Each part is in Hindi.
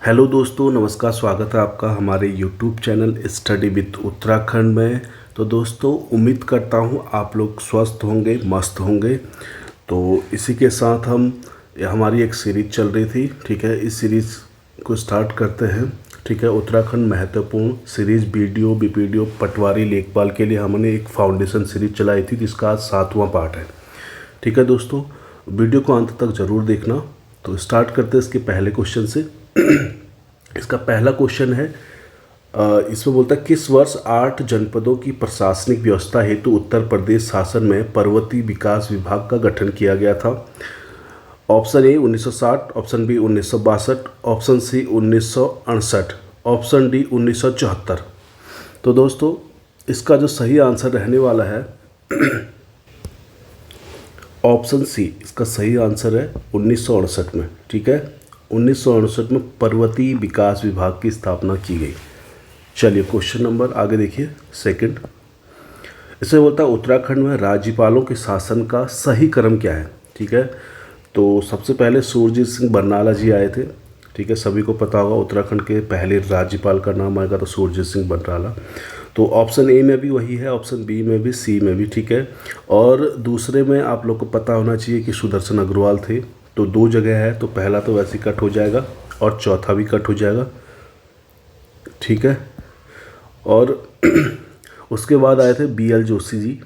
हेलो दोस्तों, नमस्कार। स्वागत है आपका हमारे YouTube channel study with Uttarakhand में। तो दोस्तों, उम्मीद करता हूँ आप लोग स्वस्थ होंगे, मस्त होंगे। तो इसी के साथ हमारी एक सीरीज़ चल रही थी, ठीक है। इस सीरीज़ को स्टार्ट करते हैं, ठीक है। उत्तराखंड महत्वपूर्ण सीरीज़ बीपीडीओ पटवारी लेखपाल के लिए हमने एक फाउंडेशन सीरीज चलाई थी, जिसका आज 7वां पार्ट है, ठीक है। दोस्तों, वीडियो को अंत तक ज़रूर देखना। तो स्टार्ट करते हैं इसके पहले क्वेश्चन से। इसका पहला क्वेश्चन है, इसमें बोलता है किस वर्ष 8 जनपदों की प्रशासनिक व्यवस्था हेतु उत्तर प्रदेश शासन में पर्वतीय विकास विभाग का गठन किया गया था। Option A 1960, option B 1962, option C 1968, option D 1974। तो दोस्तों, इसका जो सही आंसर रहने वाला है ऑप्शन सी। इसका सही आंसर है 1968 में, ठीक है। 1968 में पर्वतीय विकास विभाग की स्थापना की गई। चलिए क्वेश्चन नंबर आगे देखिए, सेकंड। इसमें बोलता है उत्तराखंड में राज्यपालों के शासन का सही क्रम क्या है, ठीक है। तो सबसे पहले सुरजीत सिंह बरनाला जी आए थे, ठीक है। सभी को पता होगा उत्तराखंड के पहले राज्यपाल का नाम आएगा तो सुरजीत सिंह बरनाला। तो ऑप्शन ए में भी वही है, ऑप्शन बी में भी, सी में भी, ठीक है। और दूसरे में आप लोग को पता होना चाहिए कि सुदर्शन अग्रवाल थे। तो 2 जगह है, तो पहला तो वैसे ही कट हो जाएगा और चौथा भी कट हो जाएगा, ठीक है। और उसके बाद आए थे BL जोशी जी,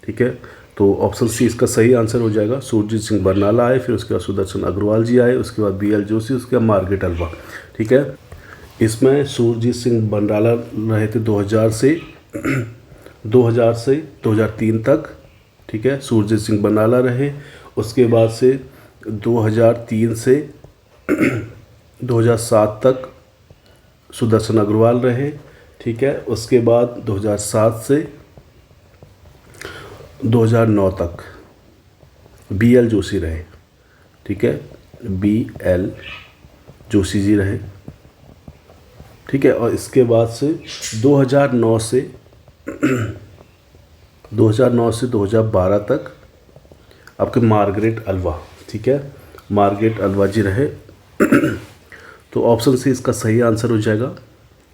ठीक है। तो ऑप्शन सी इसका सही आंसर हो जाएगा। सुरजीत सिंह बरनाला आए, फिर उसके बाद सुदर्शन अग्रवाल जी आए, उसके बाद BL जोशी, उसके बाद मार्गरेट अल्वा, ठीक है। इसमें सुरजीत सिंह बरनाला रहे थे 2000 से 2003 तक, ठीक है। सुरजीत सिंह बरनाला रहे। उसके बाद से 2003 से 2007 तक सुदर्शन अग्रवाल रहे, ठीक है। उसके बाद 2007 से 2009 तक BL जोशी रहे, ठीक है। BL जोशी जी रहे, ठीक है। और इसके बाद से 2009 से 2012 तक आपके मार्गरेट अल्वा, ठीक है। मार्गरेट अल्वा जी रहे। तो ऑप्शन सी इसका सही आंसर हो जाएगा।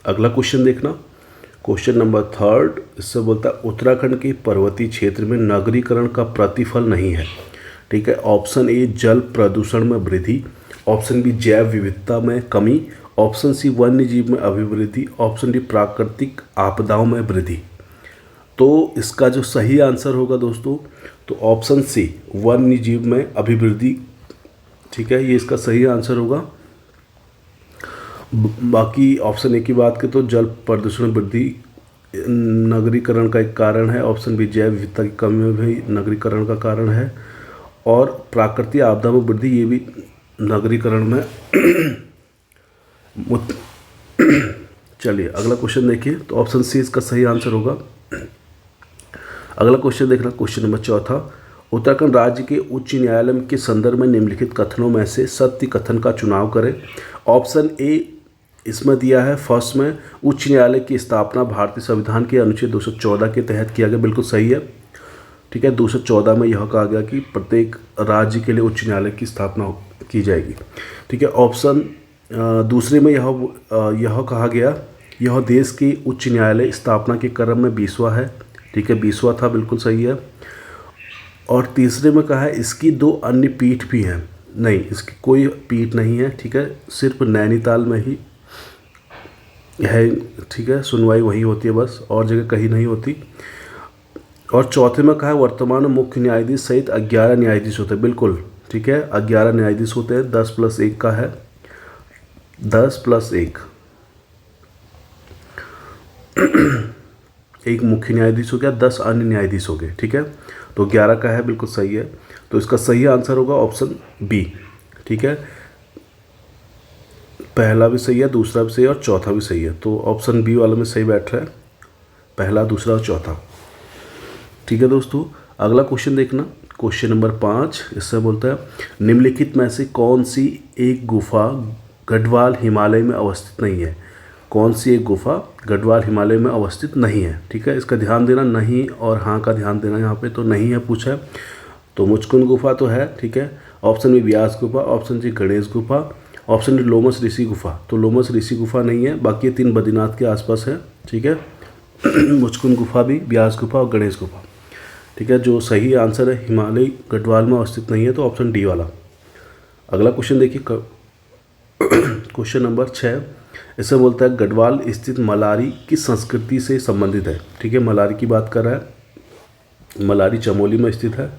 अगला क्वेश्चन देखना, क्वेश्चन नंबर 3। इससे बोलता है उत्तराखंड के पर्वतीय क्षेत्र में नगरीकरण का प्रतिफल नहीं है, ठीक है। ऑप्शन ए जल प्रदूषण में वृद्धि, ऑप्शन बी जैव विविधता में कमी, ऑप्शन सी वन्य जीव में अभिवृद्धि, ऑप्शन डी प्राकृतिक आपदाओं में वृद्धि। तो इसका जो सही आंसर होगा दोस्तों, तो ऑप्शन सी वन्य जीव में अभिवृद्धि, ठीक है। ये इसका सही आंसर होगा। बाकी ऑप्शन ए की बात करें तो जल प्रदूषण वृद्धि नगरीकरण का एक कारण है, ऑप्शन बी जैव विविधता की कमी में भी नगरीकरण का कारण है, और प्राकृतिक आपदा में वृद्धि ये भी नगरीकरण में चलिए अगला क्वेश्चन देखिए। तो ऑप्शन सी इसका सही आंसर होगा। अगला क्वेश्चन देखना, क्वेश्चन नंबर 4। उत्तराखंड राज्य के उच्च न्यायालय के संदर्भ में निम्नलिखित कथनों में से सत्य कथन का चुनाव करें। ऑप्शन ए इसमें दिया है, फर्स्ट में उच्च न्यायालय की स्थापना भारतीय संविधान के अनुच्छेद 214 के तहत किया गया, बिल्कुल सही है, ठीक है। 214 में यह कहा गया कि प्रत्येक राज्य के लिए उच्च न्यायालय की स्थापना की जाएगी, ठीक है। ऑप्शन दूसरे में यह कहा गया यह देश की उच्च न्यायालय स्थापना के क्रम में 20वां है, ठीक है। 20वां था, बिल्कुल सही है। और तीसरे में कहा है इसकी 2 अन्य पीठ भी हैं, नहीं, इसकी कोई पीठ नहीं है, ठीक है। सिर्फ नैनीताल में ही है, ठीक है। सुनवाई वहीं होती है बस, और जगह कहीं नहीं होती। और चौथे में कहा है वर्तमान में मुख्य न्यायाधीश सहित 11 न्यायाधीश होते हैं, बिल्कुल ठीक है। 11 न्यायाधीश होते हैं, 10 + 1 का है, 10 + 1 एक मुख्य न्यायाधीश हो गया, 10 अन्य न्यायाधीश हो गए, ठीक है। तो 11 का है, बिल्कुल सही है। तो इसका सही आंसर होगा ऑप्शन बी, ठीक है। पहला भी सही है, दूसरा भी सही है और चौथा भी सही है। तो ऑप्शन बी वाले में सही बैठ रहा है, पहला, दूसरा और चौथा, ठीक है। दोस्तों, अगला क्वेश्चन देखना, क्वेश्चन नंबर 5। इससे बोलता है निम्नलिखित में से कौन सी एक गुफा गढ़वाल हिमालय में अवस्थित नहीं है। कौन सी एक गुफा गढ़वाल हिमालय में अवस्थित नहीं है, ठीक है। इसका ध्यान देना, नहीं और हाँ का ध्यान देना। यहाँ पे तो नहीं है पूछा है, तो मुचकुंद गुफा तो है, ठीक है। ऑप्शन बी व्यास गुफा, ऑप्शन सी गणेश गुफा, ऑप्शन डी लोमस ऋषि गुफा, तो लोमस ऋषि गुफा नहीं है, बाकी ये 3 बद्रीनाथ के आसपास है, ठीक है। मुचकुंद गुफा भी, व्यास गुफा और गणेश गुफा, ठीक है। जो सही आंसर है हिमालय गढ़वाल में अवस्थित नहीं है, तो ऑप्शन डी वाला। अगला क्वेश्चन देखिए, क्वेश्चन नंबर 6, इससे बोलता है गढ़वाल स्थित मलारी किस संस्कृति से संबंधित है, ठीक है। मलारी की बात कर रहा है, मलारी चमोली में स्थित है,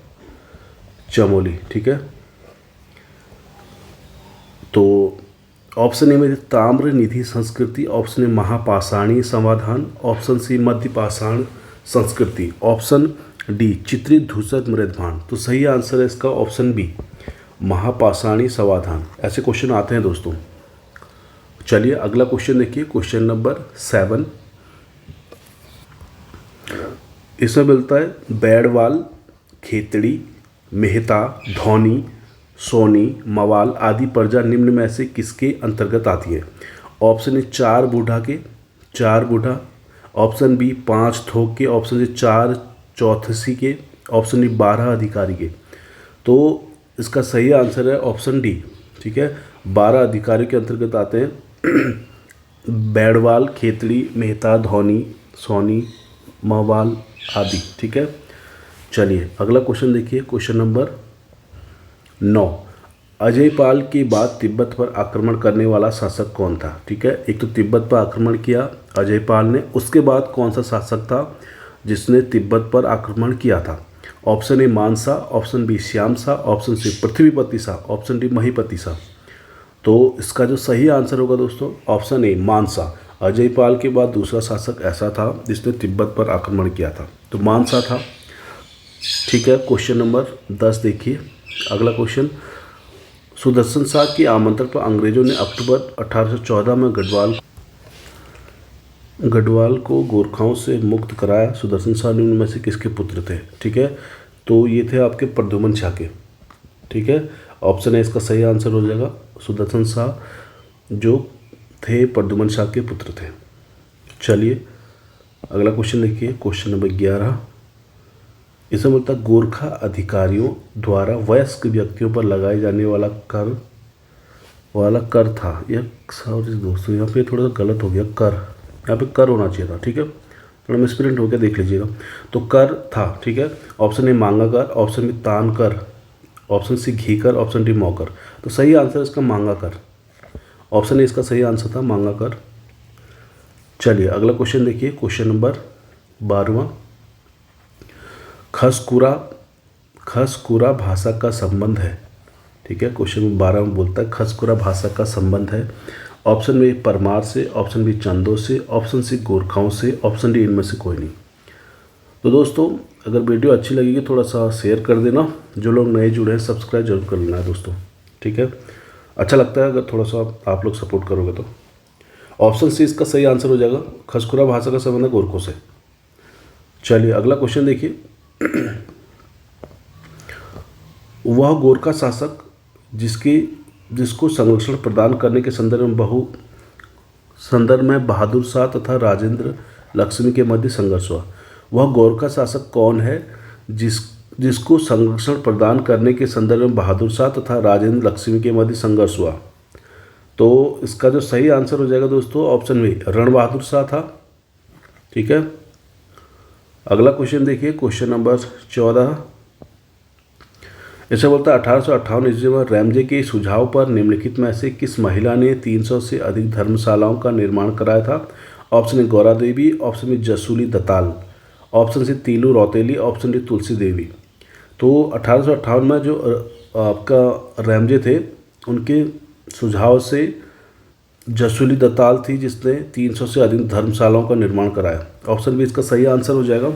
चमोली, ठीक है। तो ऑप्शन ए में ताम्र निधि संस्कृति, ऑप्शन ए महापाषाणी समाधान, ऑप्शन सी मध्य पाषाण संस्कृति, ऑप्शन डी चित्रित धूसर मृदभांड। तो सही आंसर है इसका ऑप्शन बी, महापाषाणी समाधान। ऐसे क्वेश्चन आते हैं दोस्तों। चलिए अगला क्वेश्चन देखिए, क्वेश्चन नंबर 7, इसमें मिलता है बैड़वाल, खेतड़ी, मेहता, धौनी, सोनी, मवाल आदि प्रजा निम्न में से किसके अंतर्गत आती है। ऑप्शन ए 4 बूढ़ा के, 4 बूढ़ा, ऑप्शन बी 5 थोक के, ऑप्शन सी 4 चौथसी के, ऑप्शन डी 12 अधिकारी के। तो इसका सही आंसर है ऑप्शन डी, ठीक है। 12 अधिकारी के अंतर्गत आते हैं बैड़वाल, खेतड़ी, मेहता, धौनी, सोनी, मवाल आदि, ठीक है। चलिए अगला क्वेश्चन देखिए, क्वेश्चन नंबर 9, अजयपाल के बाद तिब्बत पर आक्रमण करने वाला शासक कौन था, ठीक है। एक तो तिब्बत पर आक्रमण किया अजयपाल ने, उसके बाद कौन सा शासक था जिसने तिब्बत पर आक्रमण किया था। Option A Mansa, option B Shyamsa, option C Prithvipati Shah, option D Mahipati Shah. तो इसका जो सही आंसर होगा दोस्तों ऑप्शन ए मानसा। अजयपाल के बाद दूसरा शासक ऐसा था जिसने तिब्बत पर आक्रमण किया था, तो मानसा था, ठीक है। क्वेश्चन नंबर 10 देखिए, अगला क्वेश्चन, सुदर्शन शाह के आमंत्रण पर अंग्रेजों ने अक्टूबर 1814 में गढ़वाल को गोरखाओं से मुक्त कराया। सुदर्शन शाह निम्न में से किसके पुत्र थे, ठीक है। तो ये थे आपके प्रद्युमन शाह के, ठीक है। ऑप्शन है इसका सही आंसर हो जाएगा, सुदर्शन शाह जो थे प्रद्युमन शाह के पुत्र थे। चलिए अगला क्वेश्चन देखिए, क्वेश्चन नंबर 11, इसमें बोलता है गोरखा अधिकारियों द्वारा वयस्क व्यक्तियों पर लगाए जाने वाला कर था। यह सॉरी दोस्तों, यहाँ पे थोड़ा सा गलत हो गया, कर यहाँ पे कर होना चाहिए था, ठीक है। थोड़ा मिसप्रिंट हो गया, देख लीजिएगा। तो कर था, ठीक है। ऑप्शन ए मांगा कर, ऑप्शन बी तान कर, ऑप्शन सी घी कर, ऑप्शन डी मौकर। तो सही आंसर इसका मांगा कर, ऑप्शन ए इसका सही आंसर था मांगा कर। चलिए अगला क्वेश्चन देखिए, क्वेश्चन नंबर 12, खसकुरा भाषा का संबंध है, ठीक है। क्वेश्चन नंबर 12 में बोलता है खसकुरा भाषा का संबंध है। ऑप्शन बी परमार से, ऑप्शन बी चंदों से, ऑप्शन सी गोरखाओं से, ऑप्शन डी इनमें से कोई नहीं। तो दोस्तों अगर वीडियो अच्छी लगेगी थोड़ा सा शेयर कर देना, जो लोग नए जुड़े हैं सब्सक्राइब जरूर कर लेना है दोस्तों, ठीक है। अच्छा लगता है अगर थोड़ा सा आप लोग सपोर्ट करोगे तो। ऑप्शन सी इसका सही आंसर हो जाएगा, खसकुरा भाषा का संबंध है गोरखों से। चलिए अगला क्वेश्चन देखिए, वह गोरखा शासक जिसको संरक्षण प्रदान करने के संदर्भ में बहादुर शाह तथा राजेंद्र लक्ष्मी के मध्य संघर्ष हुआ। वह गोरखा शासक कौन है जिसको संरक्षण प्रदान करने के संदर्भ में बहादुर शाह तथा राजेंद्र लक्ष्मी के मध्य संघर्ष हुआ। तो इसका जो सही आंसर हो जाएगा दोस्तों ऑप्शन बी रण बहादुर शाह था, ठीक है। अगला क्वेश्चन देखिए, क्वेश्चन नंबर 14, ऐसा बोलता है 1858 ईस्वी में रैमजे के सुझाव पर निम्नलिखित में से किस महिला ने 300 से अधिक धर्मशालाओं का निर्माण कराया था। Option A Gaura Devi, option B Jasuli Datal, option C Teelu Rauteli, option D Tulsi Devi. तो 1858 में जो आपका रैमजे थे उनके सुझाव से जसूली दताल थी जिसने 300 से अधिक धर्मशालाओं का निर्माण कराया। ऑप्शन बी इसका सही आंसर हो जाएगा।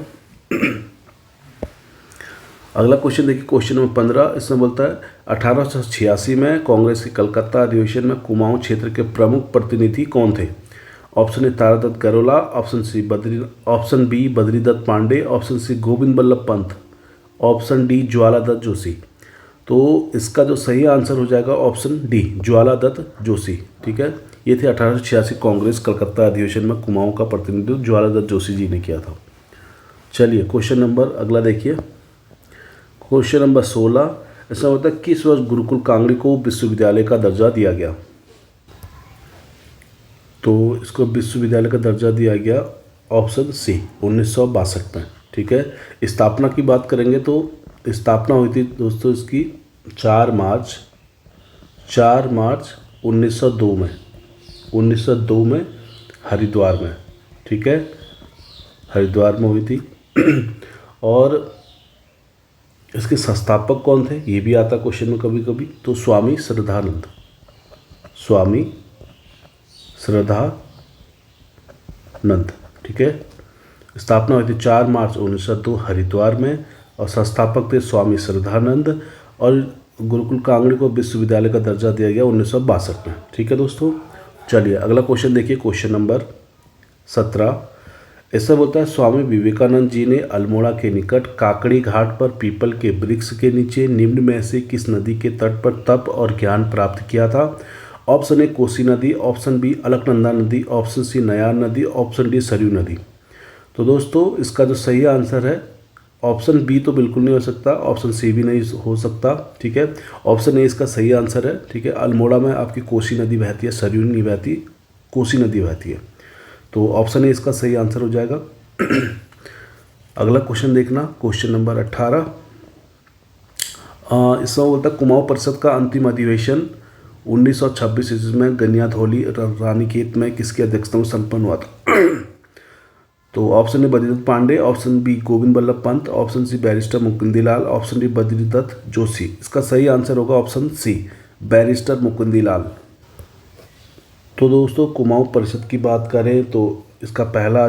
अगला क्वेश्चन देखिए, क्वेश्चन नंबर 15, इसमें बोलता है 1886 में कांग्रेस के कलकत्ता अधिवेशन में कुमाऊं क्षेत्र के प्रमुख प्रतिनिधि कौन थे। Option A Taradatt Gairola, option B Badridatt Pande, option C Govind Ballabh Pant, option D Jwaladatt Joshi. तो इसका जो सही आंसर हो जाएगा ऑप्शन डी ज्वालादत्त जोशी, ठीक है। ये थे 1886 कांग्रेस कलकत्ता अधिवेशन में कुमाऊं का प्रतिनिधित्व ज्वालादत्त जोशी जी ने किया था। चलिए क्वेश्चन नंबर अगला देखिए, क्वेश्चन नंबर 16, ऐसा होता है किस वर्ष गुरुकुल कांगड़ी को विश्वविद्यालय का दर्जा दिया गया। तो इसको विश्वविद्यालय का दर्जा दिया गया ऑप्शन सी 1962 में। ठीक है, स्थापना की बात करेंगे तो स्थापना हुई थी दोस्तों इसकी 4 मार्च 1902 में, 1902 में हरिद्वार में। ठीक है, हरिद्वार में हुई थी। और इसके संस्थापक कौन थे ये भी आता क्वेश्चन में कभी कभी, तो स्वामी श्रद्धानंद, स्वामी श्रद्धानंद। ठीक है, स्थापना हुई थी 4 मार्च 1902 हरिद्वार में और संस्थापक थे स्वामी श्रद्धानंद। और गुरुकुल कांगड़ी को विश्वविद्यालय का दर्जा दिया गया 1962 में। ठीक है दोस्तों, चलिए अगला क्वेश्चन देखिए, क्वेश्चन नंबर 17। ऐसा बोलता है स्वामी विवेकानंद जी ने अल्मोड़ा के निकट काकड़ी घाट पर पीपल के वृक्ष के नीचे निम्न में से किस नदी के तट पर तप और ज्ञान प्राप्त किया था? ऑप्शन ए कोसी नदी, ऑप्शन बी अलकनंदा नदी, ऑप्शन सी नयार नदी, ऑप्शन डी सरयू नदी। तो दोस्तों इसका जो सही आंसर है ऑप्शन बी तो बिल्कुल नहीं हो सकता, ऑप्शन सी भी नहीं हो सकता। ठीक है, ऑप्शन ए इसका सही आंसर है। ठीक है, अल्मोड़ा में आपकी कोसी नदी बहती है, सरयू नहीं बहती, कोसी नदी बहती है। तो ऑप्शन ए इसका सही आंसर हो जाएगा। अगला क्वेश्चन देखना, क्वेश्चन नंबर 18। इसमें बोलता है कुमाऊं परिषद का अंतिम अधिवेशन 1926 ईस्वी में गनियाधौली रानीखेत में किसकी अध्यक्षता में संपन्न हुआ था? तो option A Badridatt Pande, option B Govind Ballabh Pant, option C barrister Mukundilal, option D Badridatt Joshi. इसका सही आंसर होगा ऑप्शन सी बैरिस्टर मुकुंदीलाल। तो दोस्तों कुमाऊं परिषद की बात करें तो इसका पहला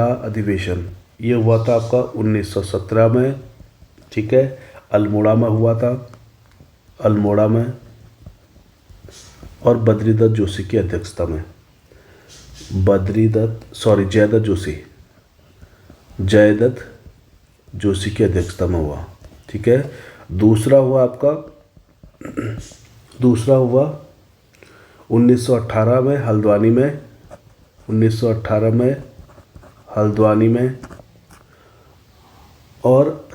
अधिवेशन ये हुआ था आपका 1917 में। ठीक है, अल्मोड़ा में हुआ था, अल्मोड़ा में, और बद्रीदत्त जोशी की अध्यक्षता में, जयदत्त जोशी की अध्यक्षता में हुआ। ठीक है, दूसरा हुआ 1918 में हल्द्वानी में, 1918 में हल्द्वानी में, और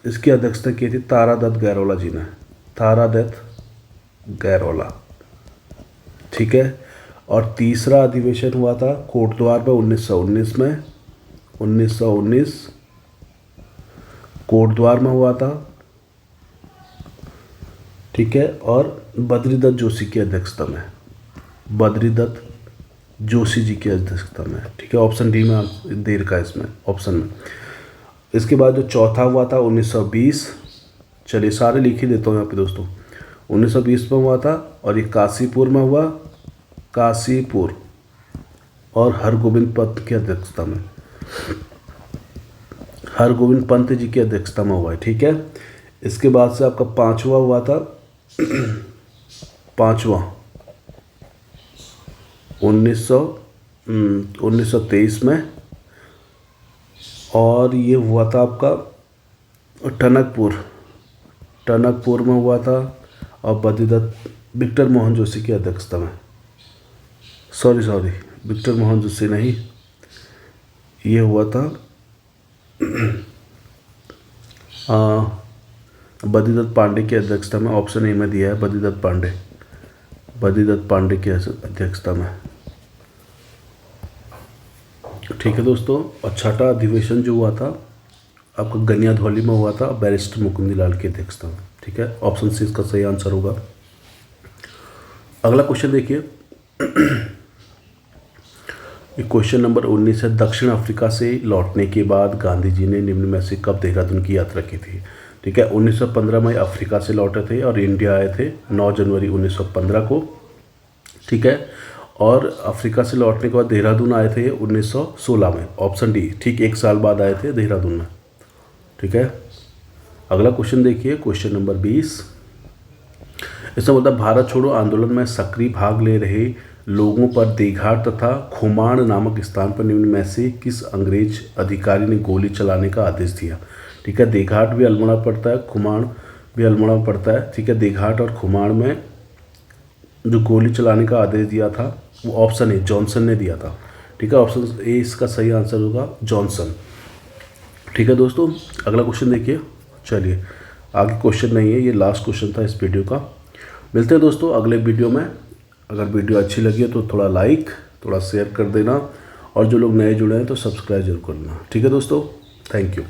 इसकी अध्यक्षता की थी तारादत्त गैरोला जी ने, तारादत्त गैरोला। ठीक है, और तीसरा अधिवेशन हुआ था कोटद्वार में 1919 में, 1919 कोटद्वार में हुआ था। ठीक है, और बद्रीदत्त जोशी की अध्यक्षता में, बद्रीदत्त जोशी जी की अध्यक्षता में। ठीक है, ऑप्शन डी में देर का इसमें ऑप्शन में। इसके बाद जो चौथा हुआ था 1920, चलिए सारे लिख ही देता हूँ यहाँ पे दोस्तों। 1920 में हुआ था और ये काशीपुर में हुआ, काशीपुर, और हरगोविंद पंत की अध्यक्षता में, हरगोविंद पंत जी की अध्यक्षता में हुआ है। ठीक है, इसके बाद से आपका पांचवा हुआ था 1923 में, और ये हुआ था आपका टनकपुर में हुआ था, और बद्रीदत्त विक्टर मोहन जोशी की अध्यक्षता में, सॉरी विक्टर मोहन जोशी नहीं, ये हुआ था बद्रीदत्त पांडे की अध्यक्षता में। ऑप्शन ए में दिया है बद्रीदत्त पांडे की अध्यक्षता में। ठीक है दोस्तों, और छठा अधिवेशन जो हुआ था आपका गनियाधौली में हुआ था, बैरिस्टर मुकुंदीलाल की अध्यक्षता में। ठीक है, ऑप्शन सी इसका सही आंसर होगा। अगला क्वेश्चन देखिए, क्वेश्चन नंबर 19 है दक्षिण अफ्रीका से लौटने के बाद गांधी जी ने निम्न में से कब देहरादून की यात्रा की थी? ठीक है, 1915 में अफ्रीका से लौटे थे और इंडिया आए थे 9 जनवरी 1915 को। ठीक है, और अफ्रीका से लौटने के बाद देहरादून आए थे 1916 में, ऑप्शन डी, ठीक 1 साल बाद आए थे देहरादून में। ठीक है, अगला क्वेश्चन देखिए, क्वेश्चन नंबर 20। इसमें बोलता है भारत छोड़ो आंदोलन में सक्रिय भाग ले रहे लोगों पर देघाट तथा खुमाण नामक स्थान पर निम्न में से किस अंग्रेज अधिकारी ने गोली चलाने का आदेश दिया? ठीक है, देघाट भी अल्मोड़ा पड़ता है, खुमाण भी अल्मोड़ा पड़ता है। ठीक है, देघाट और खुमाण में जो गोली चलाने का आदेश दिया था वो ऑप्शन ए जॉनसन ने दिया था। ठीक है, ऑप्शन ए इसका सही आंसर होगा जॉनसन। ठीक है दोस्तों, अगला क्वेश्चन देखिए। चलिए आगे क्वेश्चन नहीं है, ये लास्ट क्वेश्चन था इस वीडियो का। मिलते हैं दोस्तों अगले वीडियो में। अगर वीडियो अच्छी लगी है तो थोड़ा लाइक, थोड़ा शेयर कर देना, और जो लोग नए जुड़े हैं तो सब्सक्राइब जरूर करना। ठीक है दोस्तों, थैंक यू।